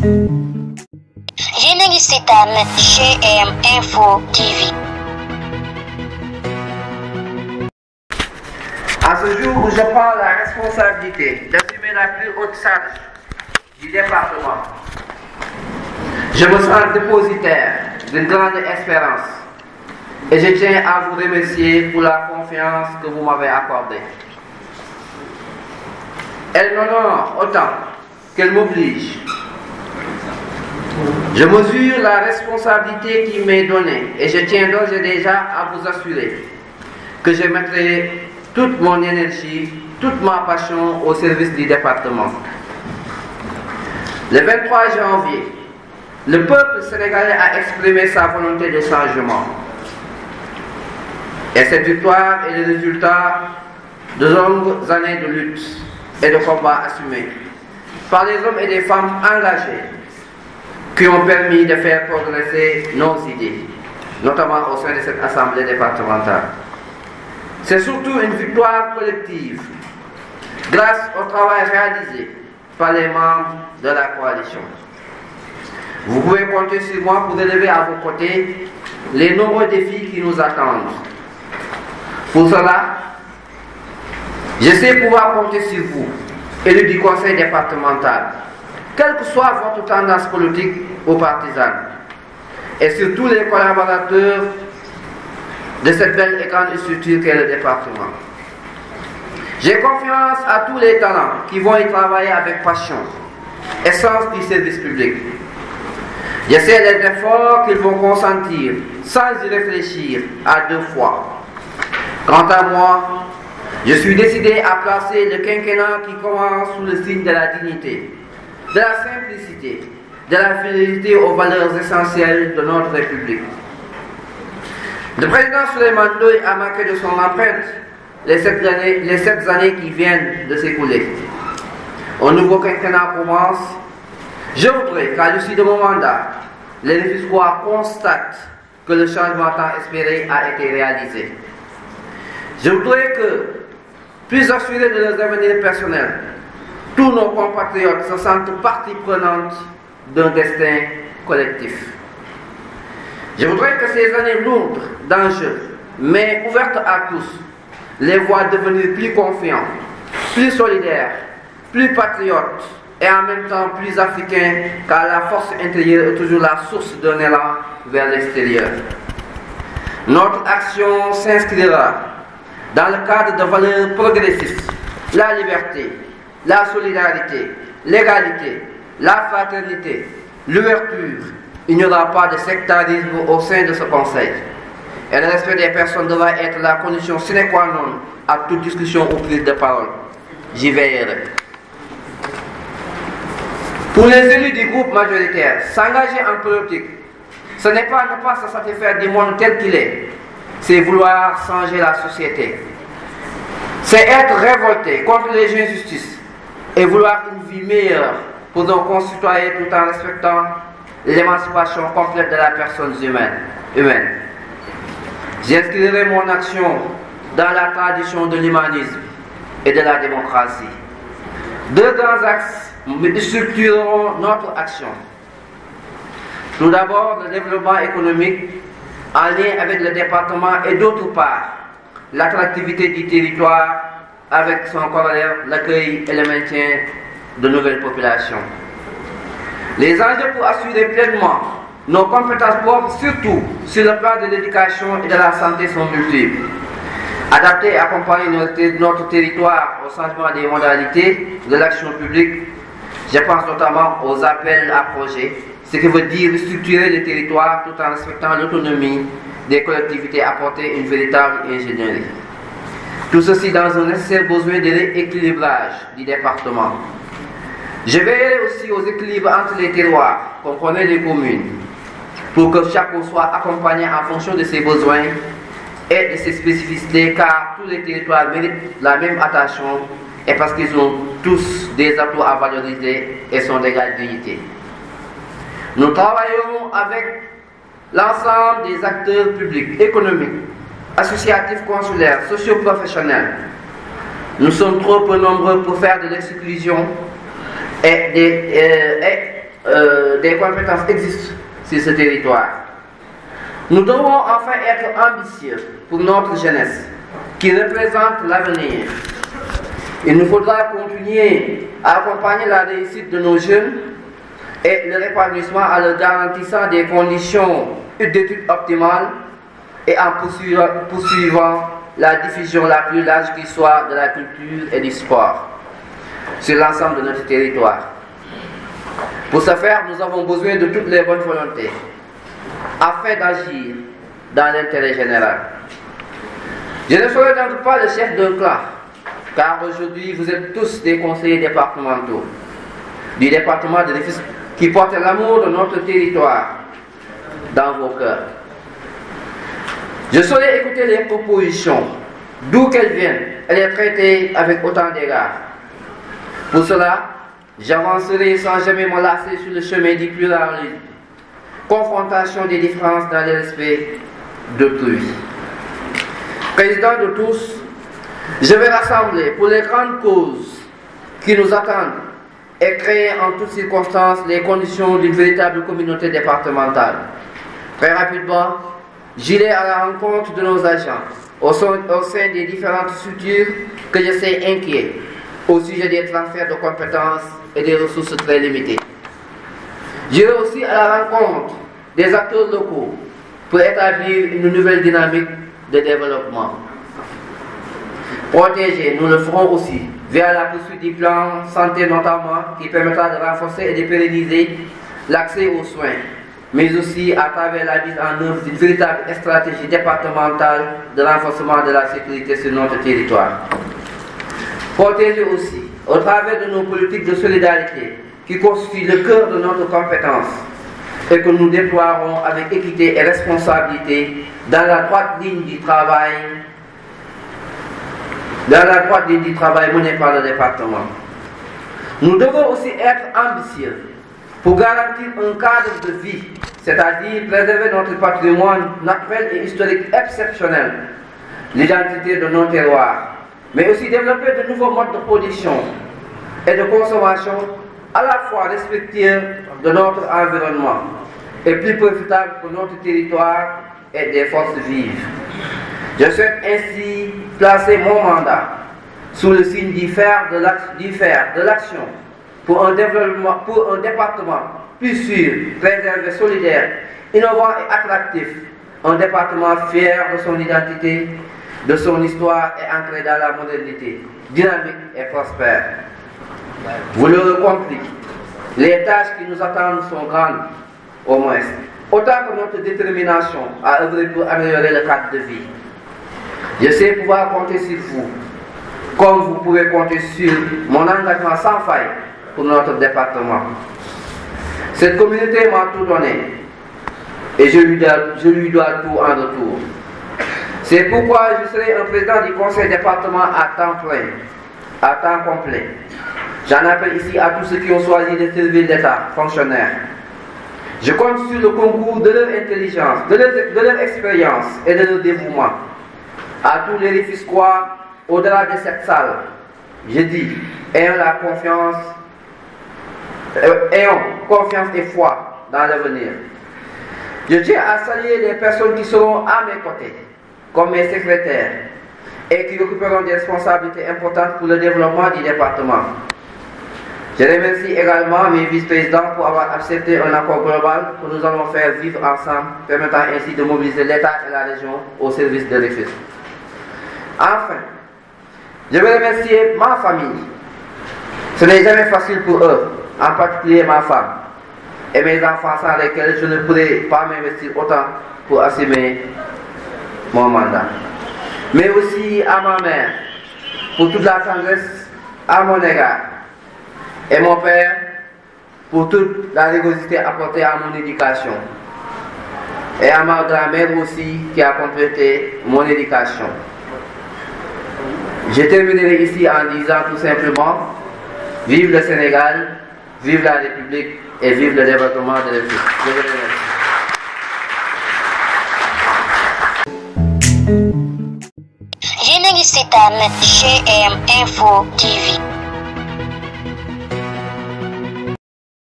Yéen a ngi seetaan GM Info TV. À ce jour où je prends la responsabilité d'assumer la plus haute charge du département, je me sens dépositaire d'une grande espérance et je tiens à vous remercier pour la confiance que vous m'avez accordée. Elle m'honore autant qu'elle m'oblige. Je mesure la responsabilité qui m'est donnée et je tiens d'ores et déjà à vous assurer que je mettrai toute mon énergie, toute ma passion au service du département. Le 23 janvier, le peuple sénégalais a exprimé sa volonté de changement. Et cette victoire est le résultat de longues années de lutte et de combats assumés par les hommes et les femmes engagés qui ont permis de faire progresser nos idées, notamment au sein de cette assemblée départementale. C'est surtout une victoire collective grâce au travail réalisé par les membres de la coalition. Vous pouvez compter sur moi pour relever à vos côtés les nombreux défis qui nous attendent. Pour cela, je sais pouvoir compter sur vous, élus du conseil départemental, quelle que soit votre tendance politique ou partisane, et sur tous les collaborateurs de cette belle et grande structure qu'est le département. J'ai confiance à tous les talents qui vont y travailler avec passion et sens du service public. Je sais les efforts qu'ils vont consentir sans y réfléchir à deux fois. Quant à moi, je suis décidé à placer le quinquennat qui commence sous le signe de la dignité, de la simplicité, de la fidélité aux valeurs essentielles de notre République. Le président Souleymane Ndoye a manqué de son empreinte les 7 années qui viennent de s'écouler. Un nouveau quinquennat commence. Je voudrais qu'à l'issue de mon mandat, les Rufisquois constatent que le changement tant espéré a été réalisé. Je voudrais que, plus assurés de leurs avenirs personnels, tous nos compatriotes se sentent partie prenante d'un destin collectif. Je voudrais que ces années lourdes d'enjeux, mais ouvertes à tous, les voient devenir plus confiants, plus solidaires, plus patriotes et en même temps plus africains, car la force intérieure est toujours la source d'un élan vers l'extérieur. Notre action s'inscrira dans le cadre de valeurs progressistes, la liberté, la solidarité, l'égalité, la fraternité, l'ouverture. Il n'y aura pas de sectarisme au sein de ce conseil. Et le respect des personnes devra être la condition sine qua non à toute discussion ou prise de parole. J'y veillerai. Pour les élus du groupe majoritaire, s'engager en politique, ce n'est pas ne pas se satisfaire du monde tel qu'il est, c'est vouloir changer la société. C'est être révolté contre les injustices et vouloir une vie meilleure pour nos concitoyens tout en respectant l'émancipation complète de la personne humaine. J'inscrirai mon action dans la tradition de l'humanisme et de la démocratie. Deux grands axes structureront notre action. Tout d'abord, le développement économique en lien avec le département et d'autre part, l'attractivité du territoire avec son corollaire, l'accueil et le maintien de nouvelles populations. Les enjeux pour assurer pleinement nos compétences propres, surtout sur le plan de l'éducation et de la santé, sont multiples. Adapter et accompagner notre territoire au changement des modalités de l'action publique, je pense notamment aux appels à projets, ce qui veut dire structurer le territoire tout en respectant l'autonomie des collectivités, apporter une véritable ingénierie. Tout ceci dans un nécessaire besoin de rééquilibrage du département. Je veillerai aussi aux équilibres entre les terroirs, comprenez les communes, pour que chacun soit accompagné en fonction de ses besoins et de ses spécificités, car tous les territoires méritent la même attention et parce qu'ils ont tous des atouts à valoriser et sont d'égale dignité. Nous travaillons avec l'ensemble des acteurs publics, économiques, associatifs, consulaires, socio-professionnels. Nous sommes trop peu nombreux pour faire de l'exclusion et des compétences existent sur ce territoire. Nous devons enfin être ambitieux pour notre jeunesse, qui représente l'avenir. Il nous faudra continuer à accompagner la réussite de nos jeunes et leur épanouissement en leur garantissant des conditions d'études optimales et en poursuivant la diffusion la plus large qui soit de la culture et du sport sur l'ensemble de notre territoire. Pour ce faire, nous avons besoin de toutes les bonnes volontés afin d'agir dans l'intérêt général. Je ne serai donc pas le chef d'un clan, car aujourd'hui vous êtes tous des conseillers départementaux du département de Rufisque qui portent l'amour de notre territoire dans vos cœurs. Je saurai écouter les propositions, d'où qu'elles viennent, et les traiter avec autant d'égard. Pour cela, j'avancerai sans jamais me lasser sur le chemin du pluralisme, confrontation des différences dans le respect d'autrui. Président de tous, je vais rassembler pour les grandes causes qui nous attendent et créer en toutes circonstances les conditions d'une véritable communauté départementale. Très rapidement, j'irai à la rencontre de nos agents au sein des différentes structures que je sais inquiets au sujet des transferts de compétences et des ressources très limitées. J'irai aussi à la rencontre des acteurs locaux pour établir une nouvelle dynamique de développement. Protéger, nous le ferons aussi via la poursuite du plan santé notamment qui permettra de renforcer et de pérenniser l'accès aux soins, mais aussi à travers la mise en œuvre d'une véritable stratégie départementale de renforcement de la sécurité sur notre territoire. Protéger aussi au travers de nos politiques de solidarité qui constituent le cœur de notre compétence et que nous déploierons avec équité et responsabilité dans la droite ligne du travail mené par le département. Nous devons aussi être ambitieux pour garantir un cadre de vie, c'est-à-dire préserver notre patrimoine naturel et historique exceptionnel, l'identité de nos terroirs, mais aussi développer de nouveaux modes de production et de consommation à la fois respectueux de notre environnement et plus profitable pour notre territoire et des forces vives. Je souhaite ainsi placer mon mandat sous le signe du fer de l'action pour un département plus sûr, préservé, solidaire, innovant et attractif, un département fier de son identité, de son histoire et ancré dans la modernité, dynamique et prospère. Vous l'aurez compris, les tâches qui nous attendent sont grandes, au moins, autant que notre détermination à œuvrer pour améliorer le cadre de vie. Je sais pouvoir compter sur vous, comme vous pouvez compter sur mon engagement sans faille pour notre département. Cette communauté m'a tout donné et je lui dois tout en retour. C'est pourquoi je serai un président du conseil département à temps plein, à temps complet. J'en appelle ici à tous ceux qui ont choisi de servir l'État, fonctionnaires. Je compte sur le concours de leur intelligence, de leur expérience et de leur dévouement. À tous les Rufisquois, au-delà de cette salle, je dis, ayons confiance et foi dans l'avenir. Je tiens à saluer les personnes qui seront à mes côtés, comme mes secrétaires, et qui occuperont des responsabilités importantes pour le développement du département. Je remercie également mes vice-présidents pour avoir accepté un accord global que nous allons faire vivre ensemble, permettant ainsi de mobiliser l'État et la région au service de Rufisque. Enfin, je veux remercier ma famille. Ce n'est jamais facile pour eux, en particulier ma femme et mes enfants sans lesquels je ne pourrais pas m'investir autant pour assumer mon mandat. Mais aussi à ma mère, pour toute la tendresse à mon égard, et mon père, pour toute la rigorosité apportée à mon éducation, et à ma grand-mère aussi qui a complété mon éducation. Je terminerai ici en disant tout simplement, vive le Sénégal, vive la République et vive le département de Rufisque. Je vous remercie. Yéen a ngi seetaan GM Info TV.